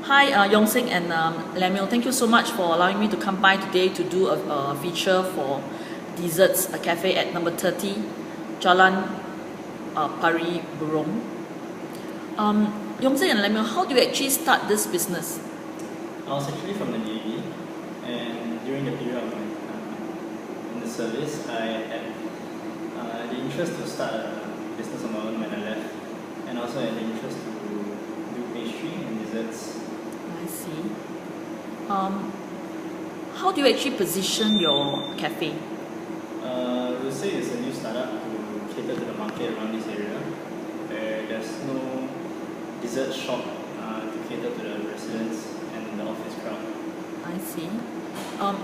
Hi, Yong Seng and Lemuel. Thank you so much for allowing me to come by today to do a feature for desserts, a cafe at number 30, Jalan Pari Burong. Yong Seng and Lemuel, how do you actually start this business? I was actually from the Navy, and during the period of my in the service, I had the interest to start a business of my own when I left, and also had the interest to do pastry and desserts. I see. How do you actually position your cafe? I would say it's a new startup to cater to the market around this area, where there's no dessert shop to cater to the residents and the office crowd. I see.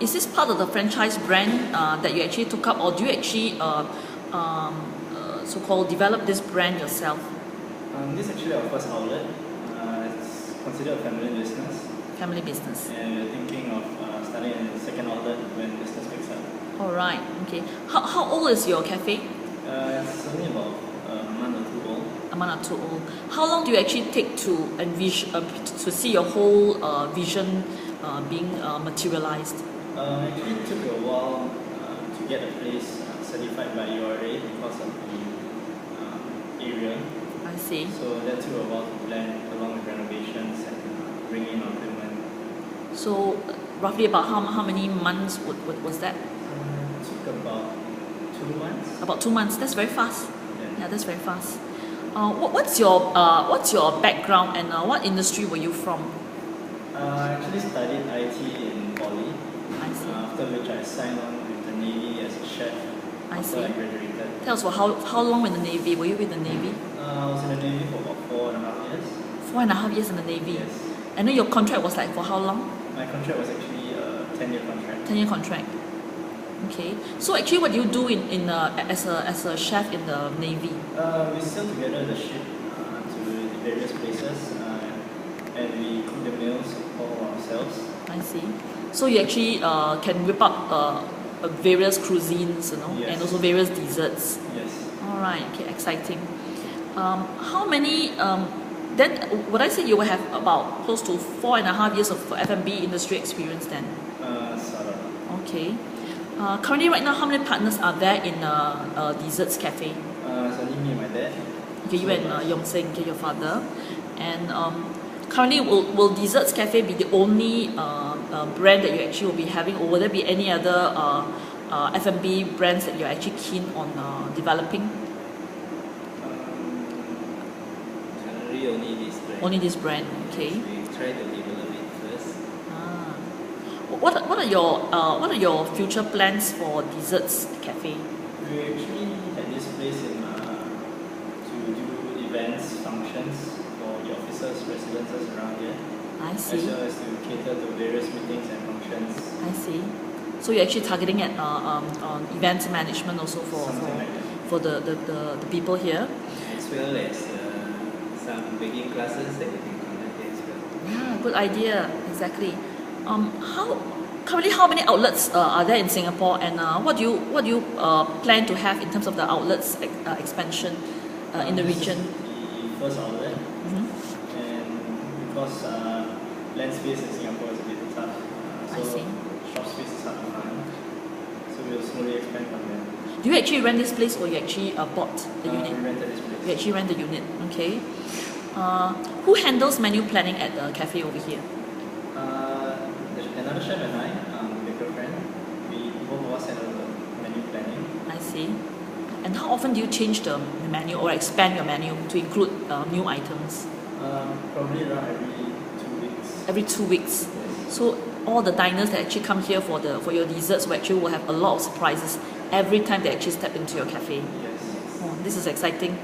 Is this part of the franchise brand that you actually took up, or do you actually so-called develop this brand yourself? This is actually our first outlet. It's considered a family business. Family business. And we're thinking of starting a second outlet when business picks up. Alright, okay. How old is your cafe? It's only about a month or two old. A month or two old. How long do you actually take to envision, to see your whole vision being materialized? Actually, it took a while to get a place certified by URA because of the area. I see. So that took a while to plan along with renovations and bring in equipment. So roughly about how many months was that? It took about 2 months. About 2 months. That's very fast. Yeah, that's very fast. What's your background and what industry were you from? I actually studied IT in Poly. I see. After which I signed on with the Navy as a chef after I graduated. Tell us how long in the Navy? Were you with the Navy? I was in the Navy for about 4.5 years. 4.5 years in the Navy? Yes. And then your contract was like for how long? My contract was actually a 10-year contract. 10-year contract. Okay. So actually what do you do as a chef in the Navy? We sail together the ship to the various places and we cook the meals all ourselves. I see. So you actually can whip up various cuisines, you know, yes. and also various desserts. Yes. Alright, okay, exciting. How many, then would I say you will have about close to 4.5 years of F&B industry experience then? Sort of. Okay. Currently right now, how many partners are there in Desserts Cafe? It's only me and my dad. Okay, you and Yong Seng, okay, your father. And currently, will Desserts Cafe be the only brand that you actually will be having, or will there be any other F&B brands that you're actually keen on developing? Generally only this brand. Only this brand, okay. We try to develop it first. What are your future plans for Desserts Cafe? We actually had this place to do events, functions for the officers, residences around here. I see. As well as to cater to various meetings and functions. I see. So you're actually targeting at event management also for the people here. As well as some baking classes that you can conduct as well. Yeah, good idea. Exactly. Currently how many outlets are there in Singapore, and what do you plan to have in terms of the outlets expansion in the region? The first outlet, and because land space in Singapore is a bit tough, so shop space is hard to find. So we'll slowly expand from there. Do you actually rent this place, or you actually bought the unit? We rented this place. You actually rent the unit, okay. Who handles menu planning at the cafe over here? Another chef and I, with a girlfriend, we both of us handle the menu planning. I see. And how often do you change the menu or expand your menu to include new items? Probably around every 2 weeks. Every 2 weeks. Yes. So all the diners that actually come here for your desserts will have a lot of surprises every time they actually step into your cafe. Yes. Oh, this is exciting.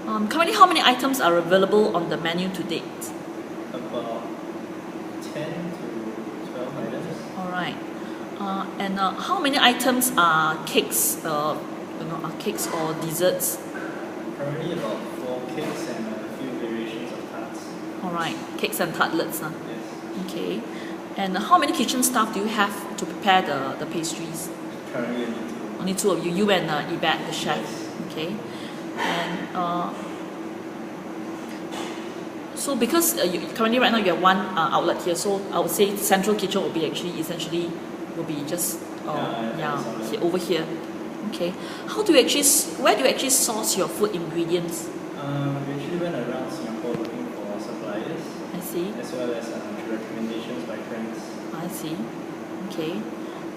Currently, how many items are available on the menu to date? About 10 to 12 items. All right. And how many items are cakes? Are cakes or desserts? Currently about 4 cakes and a few variations of tarts. All right, cakes and tartlets. Yes. Okay. And how many kitchen staff do you have to prepare the pastries? Currently Only two of you. You and Yvette, the chef. Yes. Okay. And So because currently right now you have one outlet here, so I would say central kitchen will be actually essentially will be just over here. Okay. How do you actually where do you actually source your food ingredients? We actually went around Singapore looking for suppliers. I see. As well as through recommendations by friends. I see. Okay.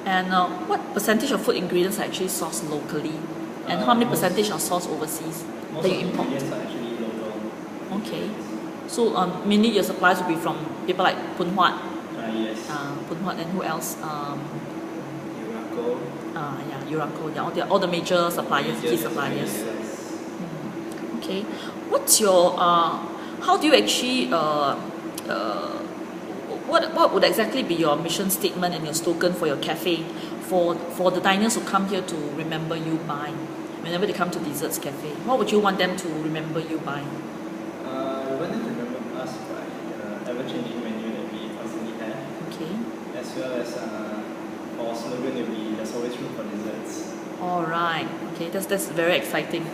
And what percentage of food ingredients are actually sourced locally? And how many percentage are sourced overseas Most that you of the import? ingredients are actually local. Okay. So mainly your supplies will be from people like Phoon Huat. Yes. Phoon Huat and who else? Uraco. Uraco. Yeah, all the major suppliers, key suppliers. Okay. What's your how do you actually what would exactly be your mission statement and your slogan for your cafe for the diners who come here to remember you by whenever they come to Desserts Cafe? What would you want them to remember you by? We want them to remember us by the ever-changing menu that we constantly have. Okay. As well as our slogan will be "There's always room for desserts." All right. Okay, that's very exciting.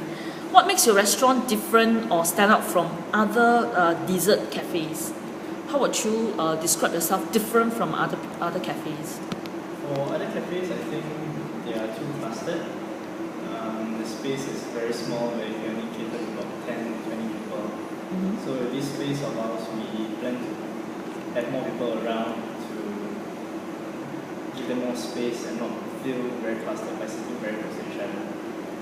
What makes your restaurant different or stand out from other dessert cafes? How would you describe yourself different from other cafes? For other cafes, I think they are too clustered. The space is very small, where you only cater to about 10, 20 people. So this space allows we plan to have more people around to give them more space and not feel very clustered by sitting very close to each other.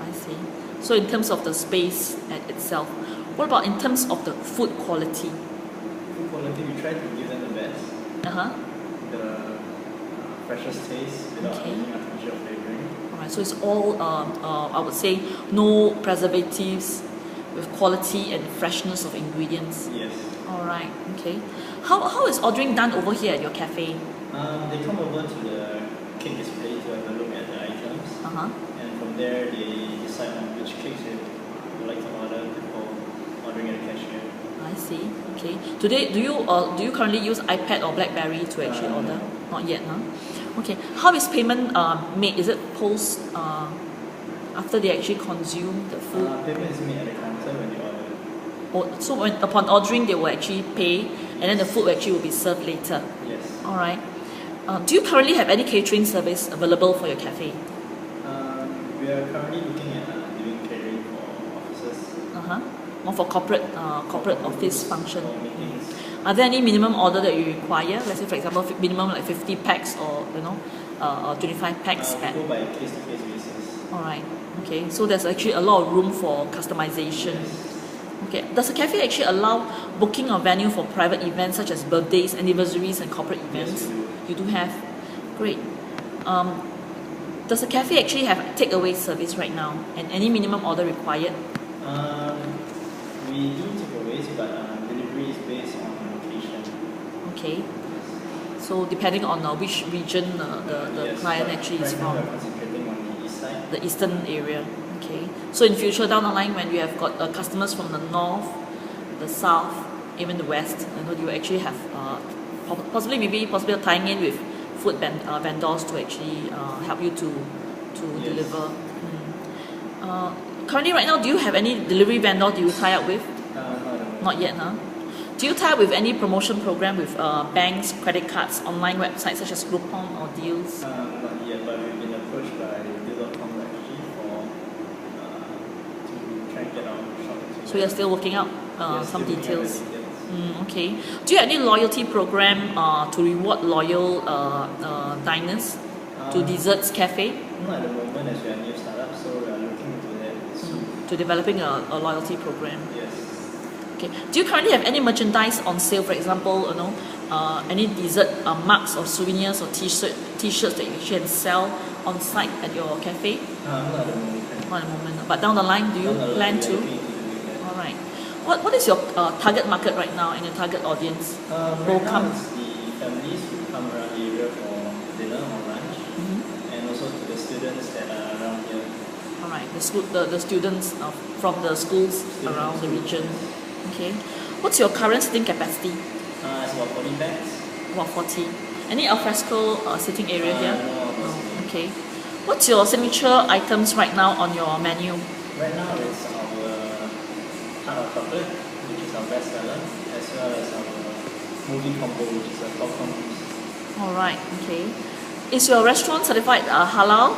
I see. So in terms of the space itself, what about in terms of the food quality? Food quality, we try to give them the best. The freshest taste without any artificial flavoring. Alright, so it's all I would say no preservatives, with quality and freshness of ingredients. Yes. Alright, okay. How is ordering done over here at your cafe? They come over to the cake display to have a look at the items. And from there they decide on which cakes they would like to order before ordering at the cashier. I see. Okay. Today, do you currently use iPad or BlackBerry to actually order? Not yet, huh? Okay. How is payment made? Is it post after they actually consume the food? Payment is made at the counter when they order. So upon ordering, they will actually pay, and then the food actually will be served later. Yes. All right. Do you currently have any catering service available for your cafe? We are currently looking at doing catering for offices. More for corporate office function. For meetings. Are there any minimum order that you require? Let's say, for example, minimum like 50 packs or 25 packs. We go by a case-to-case basis. All right. Okay. So there's actually a lot of room for customization. Yes. Okay. Does the cafe actually allow booking of venue for private events such as birthdays, anniversaries, and corporate events? Yes, we do. You do have. Great. Does the cafe actually have takeaway service right now, and any minimum order required? We do takeaways, but delivery is based on location. Okay. So depending on which region the client actually is right now from. we're concentrating on the east side. The eastern area. Okay. So in future down the line, when you have got customers from the north, the south, even the west, you actually have possibly tying in with food vendors to actually help you to deliver. Currently, right now, do you have any delivery vendor do you tie up with? Not yet, huh? Do you tie up with any promotion program with banks, credit cards, online websites such as Groupon or Deals? Not yet, but we've been approached by Deal.com actually to try and get our shop. So you're still working out some still looking at the details. details. Okay. Do you have any loyalty program to reward loyal diners to Desserts Cafe? Not at the moment, as we are a new startup, so we are looking into that soon. To developing a loyalty program. Yes. Okay. Do you currently have any merchandise on sale? For example, any dessert marks or souvenirs or T-shirts that you can sell on site at your cafe? Not at the moment. Not at the moment. But down the line, do you plan to? All right. What is your target market right now and your target audience? Right now it's the families who come around the area for dinner or lunch, and also to the students that are around here. All right, the students from the schools around the region. Okay. What's your current sitting capacity? It's about 40 bags. About 40. Any alfresco sitting area here? No. Okay. What's your signature items right now on your menu? Right now it's our chocolate, which is our best seller, as well as our movie combo, which is a popcorn piece. Alright, okay. Is your restaurant certified halal?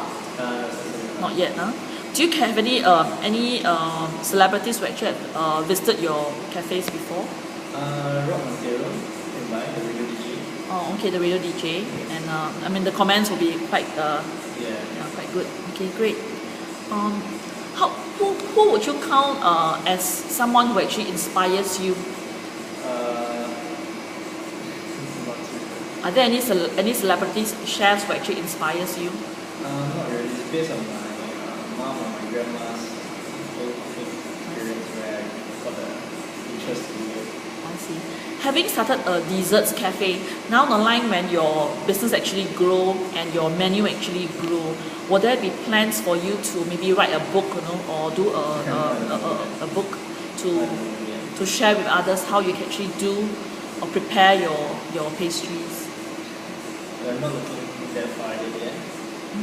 Not yet, huh? Do you have any celebrities who actually have visited your cafes before? Rock Montero came by, the radio DJ. Oh, okay, the radio DJ, and I mean the comments will be quite Yeah. quite good. Okay, great. Who would you count as someone who actually inspires you? Are there any celebrities, chefs who actually inspires you? Not really. It's based on my mom or my grandma's old cooking experience where I got the interest to do it. I see. Having started a desserts cafe, now on the line when your business actually grow and your menu actually grow, will there be plans for you to maybe write a book, or do a book to share with others how you can actually do or prepare your pastries? I'm not looking that far yet.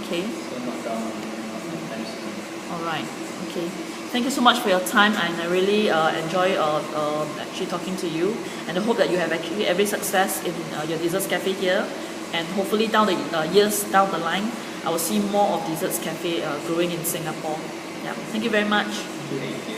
Okay. So not down anytime soon. Alright. Okay. Thank you so much for your time, and I really enjoy actually talking to you, and I hope that you have actually every success in your desserts cafe here, and hopefully down the years down the line, I will see more of desserts cafe growing in Singapore. Yeah. Thank you very much. Thank you.